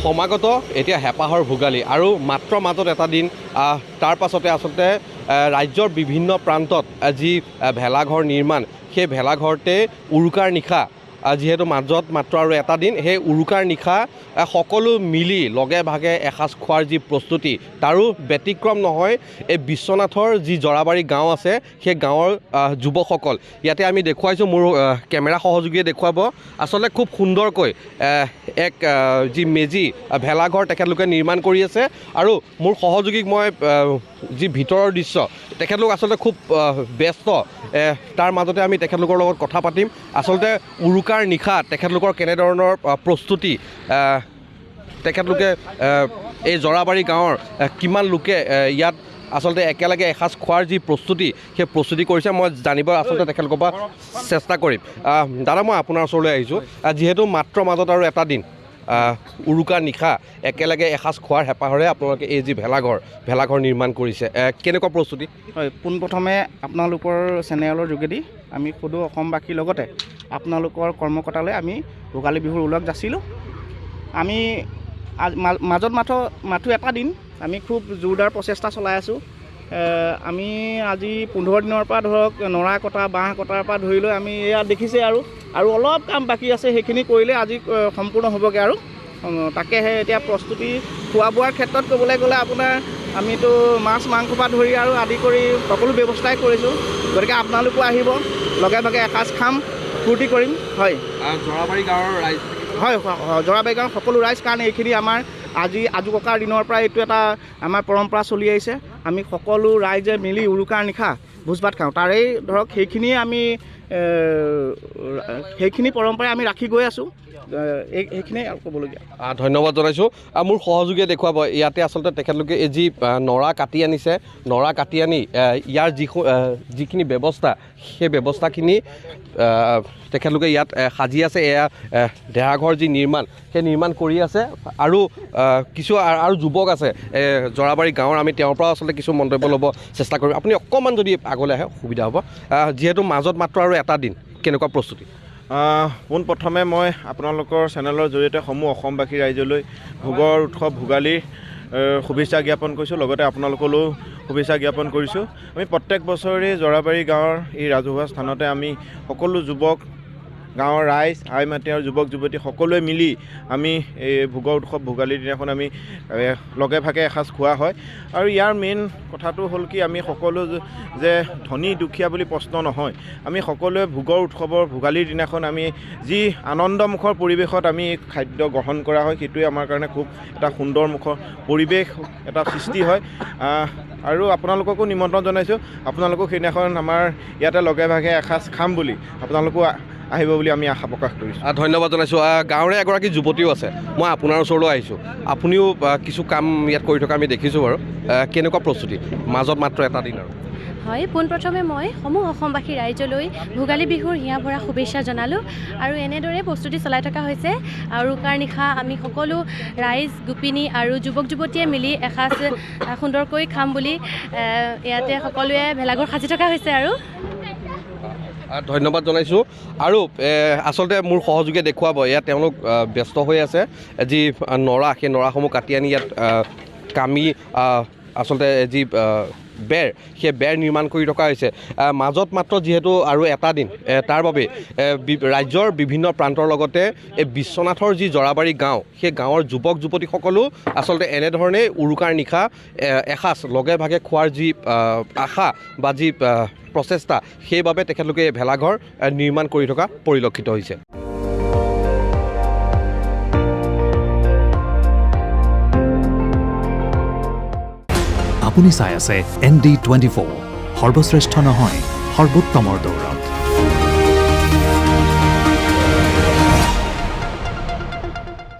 সমাগত এতিয়া হেঁপাহৰ ভোগালী আৰু মাত্ৰ মাজত এটা দিন তাৰ পাছতে আচলতে ৰাজ্যৰ বিভিন্ন প্ৰান্তত যি ভেলাঘৰ নিৰ্মাণ সেই ভেলাঘৰতে উৰুকাৰ নিশা যিহেতু মাজত মাত্ৰ আৰু এটা দিন সেই উৰুকাৰ নিশা সকলো মিলি লগে ভাগে এসাঁজ খোৱাৰ যি প্ৰস্তুতি তাৰো ব্যতিক্ৰম নহয় এই বিশ্বনাথৰ যি জৰাবাৰী গাঁও আছে সেই গাঁৱৰ যুৱকসকল ইয়াতে আমি দেখুৱাইছোঁ মোৰ কেমেৰা সহযোগীয়ে দেখুৱাব আচলতে খুব সুন্দৰকৈ এক যি মেজি ভেলাঘৰ তেখেতলোকে নিৰ্মাণ কৰি আছে আৰু মোৰ সহযোগীক মই যি ভিতৰৰ দৃশ্য তেখেতলোক আচলতে খুব ব্যস্ত তাৰ মাজতে আমি তেখেতলোকৰ লগত কথা পাতিম আচলতে উৰুকাৰ নিশা তেখেতলোকৰ কেনেধৰণৰ প্ৰস্তুতি তেখেতলোকে এই জৰাবাৰী গাঁৱৰ কিমান লোকে ইয়াত আচলতে একেলগে এসাঁজ খোৱাৰ যি প্ৰস্তুতি সেই প্ৰস্তুতি কৰিছে মই জানিব আচলতে তেখেতলোকৰ পৰা চেষ্টা কৰিম দাদা মই আপোনাৰ ওচৰলৈ আহিছোঁ যিহেতু মাত্ৰ মাজত আৰু এটা দিন উৰুকাৰ নিশা একেলগে এসাঁজ খোৱাৰ হেঁপাহেৰে আপোনালোকে এই যি ভেলাঘৰ নিৰ্মাণ কৰিছে কেনেকুৱা প্ৰস্তুতি হয় পোনপ্ৰথমে আপোনালোকৰ চেনেলৰ যোগেদি আমি সুদূ অসমবাসীৰ লগতে আপোনালোকৰ কৰ্মকৰ্তালৈ আমি ভোগালী বিহুৰ ওলগ যাচিলোঁ আমি মাজত মাথো এটা দিন আমি খুব জোৰদাৰ প্ৰচেষ্টা চলাই আছোঁ আমি আজি 15 দিনৰ পৰা ধৰক নৰা কটা বাঁহ কটাৰ পৰা ধৰি লৈ আমি এয়া দেখিছে আৰু অলপ কাম বাকী আছে সেইখিনি কৰিলে আজি সম্পূৰ্ণ হ'বগৈ আৰু তাকেহে এতিয়া প্ৰস্তুতি খোৱা বোৱাৰ ক্ষেত্ৰত ক'বলৈ গ'লে আপোনাৰ আমিতো মাছ মাংস পৰা ধৰি আৰু আদি কৰি সকলো ব্যৱস্থাই কৰিছোঁ গতিকে আপোনালোকো আহিব লগে ভাগে এসাঁজ খাম ফূৰ্তি কৰিম হয় জৰাবাৰী গাঁৱৰ ৰাইজ হয় জৰাবাৰী গাঁৱৰ সকলো ৰাইজ কাৰণ এইখিনি আমাৰ আজু ককাৰ দিনৰ পৰা এইটো এটা আমাৰ পৰম্পৰা চলি আহিছে আমি সকলো ৰাইজে মিলি উৰুকাৰ নিশা ভোজ ভাত খাওঁ তাৰেই ধৰক সেইখিনি পৰম্পৰাই আমি ৰাখি গৈ আছোঁ এইখিনিয়ে ক'বলগীয়া ধন্যবাদ জনাইছোঁ মোৰ সহযোগীয়ে দেখুৱাব ইয়াতে আচলতে তেখেতলোকে এই যি নৰা কাটি আনিছে নৰা কাটি আনি ইয়াৰ যিখিনি ব্যৱস্থা সেই ব্যৱস্থাখিনি তেখেতলোকে ইয়াত সাজি আছে এয়া দেহাঘৰ যি নিৰ্মাণ সেই নিৰ্মাণ কৰি আছে আৰু কিছু আৰু যুৱক আছে জৰাবাৰী গাঁৱৰ আমি তেওঁৰ পৰা আচলতে কিছু মন্তব্য ল'ব চেষ্টা কৰিম আপুনি অকণমান যদি আগলৈ আহে সুবিধা হ'ব যিহেতু মাজত মাত্ৰ আৰু এটা দিন কেনেকুৱা প্ৰস্তুতি পোনপ্ৰথমে মই আপোনালোকৰ চেনেলৰ জৰিয়তে সমূহ অসমবাসী ৰাইজলৈ ভোগৰ উৎসৱ ভোগালীৰ শুভেচ্ছা জ্ঞাপন কৰিছোঁ লগতে আপোনালোকলৈও শুভেচ্ছা জ্ঞাপন কৰিছোঁ আমি প্ৰত্যেক বছৰে জৰাবাৰী গাঁৱৰ এই ৰাজহুৱা স্থানতে আমি সকলো যুৱক গাঁৱৰ ৰাইজ আই মাতি আৰু যুৱক যুৱতী সকলোৱে মিলি আমি এই ভোগৰ উৎসৱ ভোগালীৰ দিনাখন আমি লগে ভাগে এসাঁজ খোৱা হয় আৰু ইয়াৰ মেইন কথাটো হ'ল কি আমি সকলো যে ধনী দুখীয়া বুলি প্ৰশ্ন নহয় আমি সকলোৱে ভোগৰ উৎসৱৰ ভোগালীৰ দিনাখন আমি যি আনন্দমুখৰ পৰিৱেশত আমি খাদ্য গ্ৰহণ কৰা হয় সেইটোৱে আমাৰ কাৰণে খুব এটা সুন্দৰমুখৰ পৰিৱেশ এটা সৃষ্টি হয় আৰু আপোনালোককো নিমন্ত্ৰণ জনাইছোঁ আপোনালোকো সেইদিনাখন আমাৰ ইয়াতে লগে ভাগে এসাঁজ খাম বুলি আপোনালোকো আহিব বুলি আমি আশা প্ৰকাশ কৰিছোঁ ধন্যবাদ জনাইছোঁ গাঁৱৰে এগৰাকী যুৱতীও আছে মই আপোনাৰ ওচৰলৈ আহিছোঁ আপুনিও কিছু কাম ইয়াত কৰি থকা আমি দেখিছোঁ বাৰু কেনেকুৱা প্ৰস্তুতি মাজত মাত্ৰ এটা দিন আৰু হয় পোনপ্ৰথমে মই সমূহ অসমবাসী ৰাইজলৈ ভোগালী বিহুৰ হিয়া ভৰা শুভেচ্ছা জনালোঁ আৰু এনেদৰে প্ৰস্তুতি চলাই থকা হৈছে উৰুকাৰ নিশা আমি সকলো ৰাইজ গোপিনী আৰু যুৱক যুৱতীয়ে মিলি এসাঁজ সুন্দৰকৈ খাম বুলি ইয়াতে সকলোৱে ভেলাঘৰ সাজি থকা হৈছে আৰু ধন্যবাদ জনাইছোঁ আৰু আচলতে মোৰ সহযোগীয়ে দেখুৱাব ইয়াত তেওঁলোক ব্যস্ত হৈ আছে যি নৰা সেই নৰাসমূহ কাটি আনি ইয়াত কামি আচলতে যি বেৰ সেই বেৰ নিৰ্মাণ কৰি থকা হৈছে মাজত মাত্ৰ যিহেতু আৰু এটা দিন তাৰ বাবে ৰাজ্যৰ বিভিন্ন প্ৰান্তৰ লগতে এই বিশ্বনাথৰ যি জৰাবাৰী গাঁও সেই গাঁৱৰ যুৱক যুৱতীসকলো আচলতে এনেধৰণেই উৰুকাৰ নিশা এসাঁজ লগে ভাগে খোৱাৰ যি আশা বা যি প্ৰচেষ্টা সেইবাবে তেখেতলোকে ভেলাঘৰ নিৰ্মাণ কৰি থকা পৰিলক্ষিত হৈছে আপুনি চাই আছে ND24 সৰ্বশ্ৰেষ্ঠ নহয় সৰ্বোত্তমৰ দৌৰত